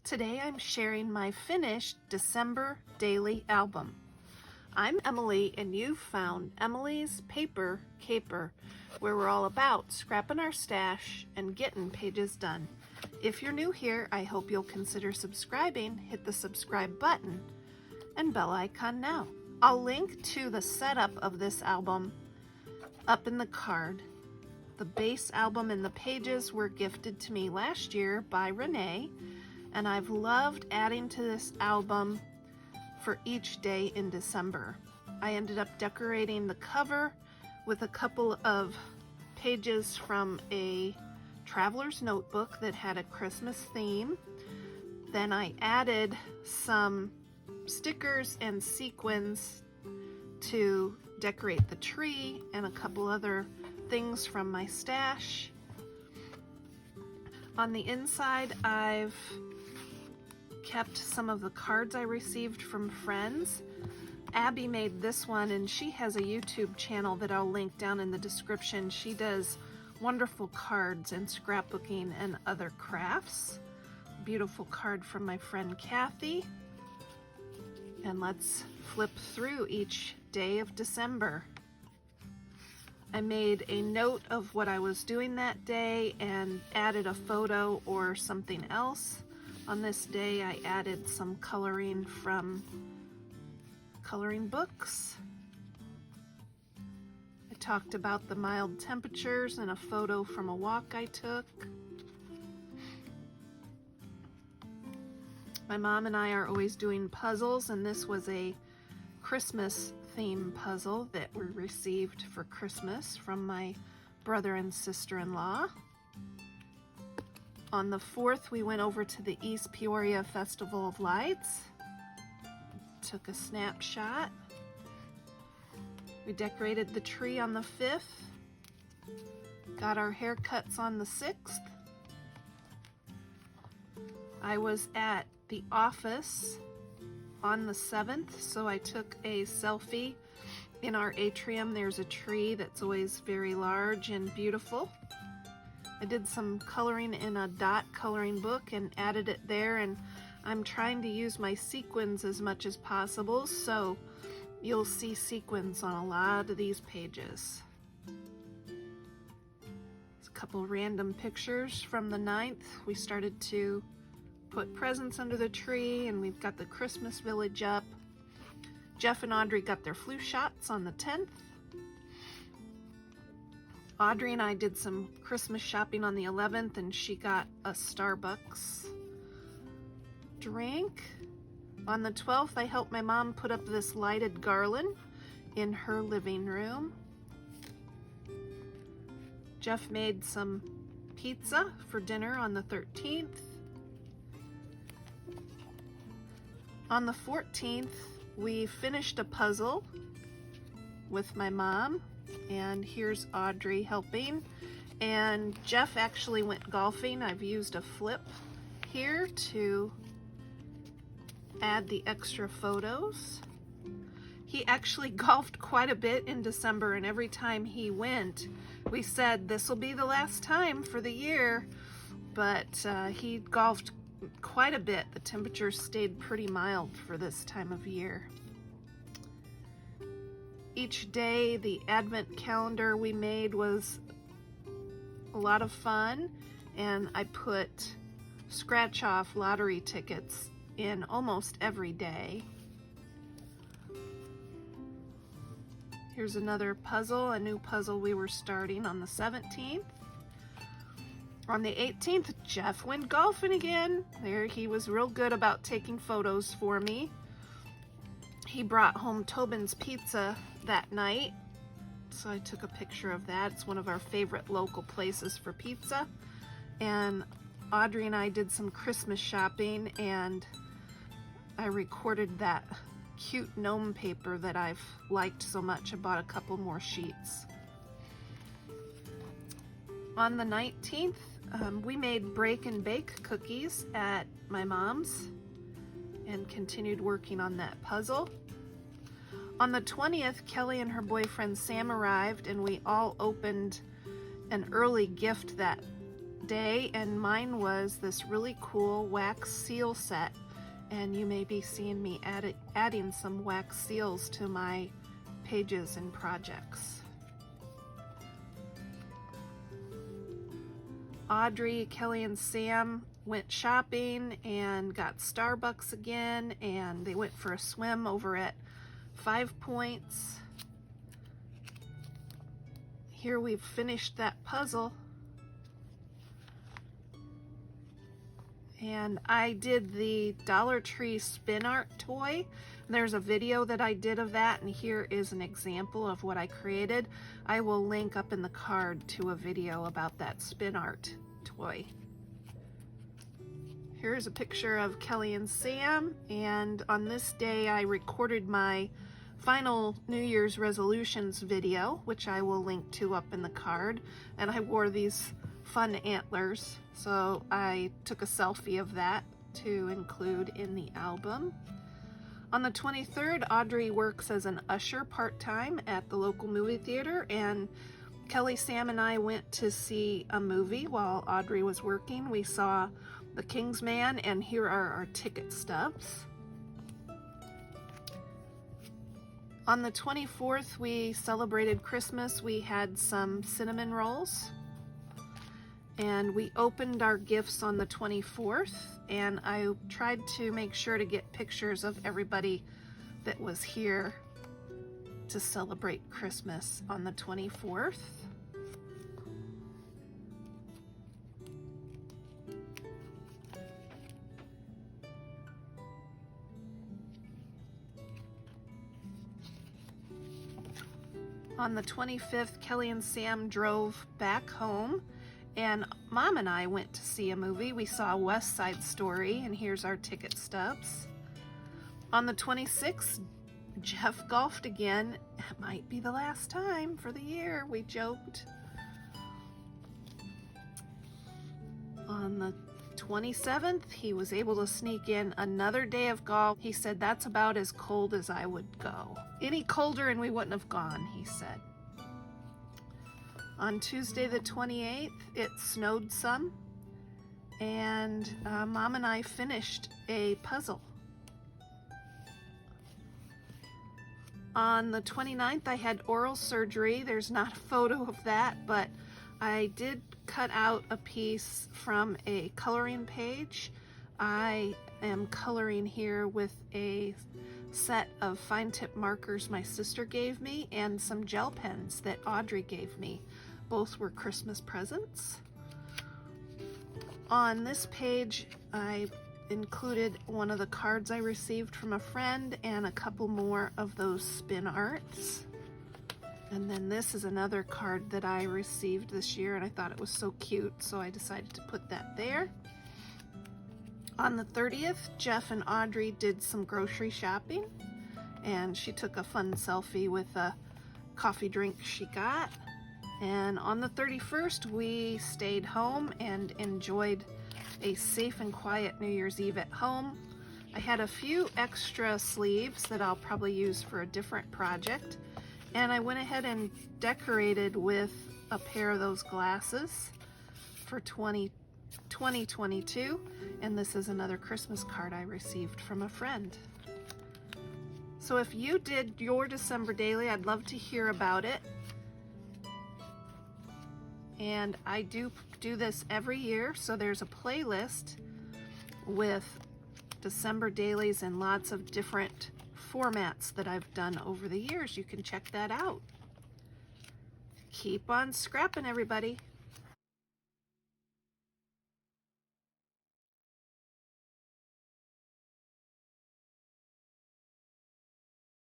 Today I'm sharing my finished December daily album. I'm Emilee and you've found Emilee's Paper Caper, where we're all about scrapping our stash and getting pages done. If you're new here, I hope you'll consider subscribing. Hit the subscribe button and bell icon now. I'll link to the setup of this album up in the card. The base album and the pages were gifted to me last year by Renee, and I've loved adding to this album for each day in December. I ended up decorating the cover with a couple of pages from a traveler's notebook that had a Christmas theme. Then I added some stickers and sequins to decorate the tree and a couple other things from my stash. On the inside, I've kept some of the cards I received from friends. Abby made this one, and she has a YouTube channel that I'll link down in the description. She does wonderful cards and scrapbooking and other crafts. Beautiful card from my friend Kathy. And let's flip through each day of December. I made a note of what I was doing that day and added a photo or something else. On this day, I added some coloring from coloring books. I talked about the mild temperatures and a photo from a walk I took. My mom and I are always doing puzzles, and this was a Christmas theme puzzle that we received for Christmas from my brother and sister-in-law. On the 4th, we went over to the East Peoria Festival of Lights. Took a snapshot. We decorated the tree on the 5th. Got our haircuts on the 6th. I was at the office on the 7th, so I took a selfie. In our atrium, there's a tree that's always very large and beautiful. I did some coloring in a dot coloring book and added it there, and I'm trying to use my sequins as much as possible, so you'll see sequins on a lot of these pages. There's a couple random pictures from the 9th. We started to put presents under the tree, and we've got the Christmas village up. Jeff and Audrey got their flu shots on the 10th. Audrey and I did some Christmas shopping on the 11th, and she got a Starbucks drink. On the 12th, I helped my mom put up this lighted garland in her living room. Jeff made some pizza for dinner on the 13th. On the 14th, we finished a puzzle with my mom, and here's Audrey helping. And Jeff actually went golfing. I've used a flip here to add the extra photos. He actually golfed quite a bit in December, and every time he went, we said this will be the last time for the year, but he golfed quite a bit. The temperatures stayed pretty mild for this time of year. Each day, the advent calendar we made was a lot of fun, and I put scratch off lottery tickets in almost every day. Here's another puzzle, a new puzzle we were starting on the 17th. On the 18th, Jeff went golfing again. There, he was real good about taking photos for me. He brought home Tobin's Pizza that night, so I took a picture of that. It's one of our favorite local places for pizza. And Audrey and I did some Christmas shopping, and I recorded that cute gnome paper that I've liked so much. I bought a couple more sheets. On the 19th, we made break and bake cookies at my mom's and continued working on that puzzle. On the 20th, Kelly and her boyfriend Sam arrived, and we all opened an early gift that day, and mine was this really cool wax seal set, and you may be seeing me adding some wax seals to my pages and projects. Audrey, Kelly, and Sam went shopping and got Starbucks again, and they went for a swim over at 5 Points. Here we've finished that puzzle. And I did the Dollar Tree spin art toy. There's a video that I did of that, and here is an example of what I created. I will link up in the card to a video about that spin art toy. Here's a picture of Kelly and Sam, and on this day I recorded my final New Year's resolutions video, which I will link to up in the card, and I wore these fun antlers, so I took a selfie of that to include in the album. On the 23rd, Audrey works as an usher part-time at the local movie theater, and Kelly, Sam, and I went to see a movie while Audrey was working. We saw The King's Man, and here are our ticket stubs. On the 24th, we celebrated Christmas. We had some cinnamon rolls, and we opened our gifts on the 24th, and I tried to make sure to get pictures of everybody that was here to celebrate Christmas on the 24th. On the 25th, Kelly and Sam drove back home, and Mom and I went to see a movie. We saw West Side Story, and here's our ticket stubs. On the 26th, Jeff golfed again. It might be the last time for the year, we joked. On the 27th, he was able to sneak in another day of golf. He said, "That's about as cold as I would go. Any colder and we wouldn't have gone," he said. On Tuesday the 28th, it snowed some, and Mom and I finished a puzzle. On the 29th, I had oral surgery. There's not a photo of that, but I did cut out a piece from a coloring page. I am coloring here with a set of fine tip markers my sister gave me and some gel pens that Audrey gave me. Both were Christmas presents. On this page, I included one of the cards I received from a friend and a couple more of those spin arts. And then this is another card that I received this year, and I thought it was so cute, so I decided to put that there. On the 30th, Jeff and Audrey did some grocery shopping, and she took a fun selfie with a coffee drink she got. And on the 31st, we stayed home and enjoyed a safe and quiet New Year's Eve at home. I had a few extra sleeves that I'll probably use for a different project, and I went ahead and decorated with a pair of those glasses for 2022, and this is another Christmas card I received from a friend. So if you did your December daily, I'd love to hear about it. And I do this every year, so there's a playlist with December dailies and lots of different formats that I've done over the years. You can check that out. Keep on scrapping, everybody.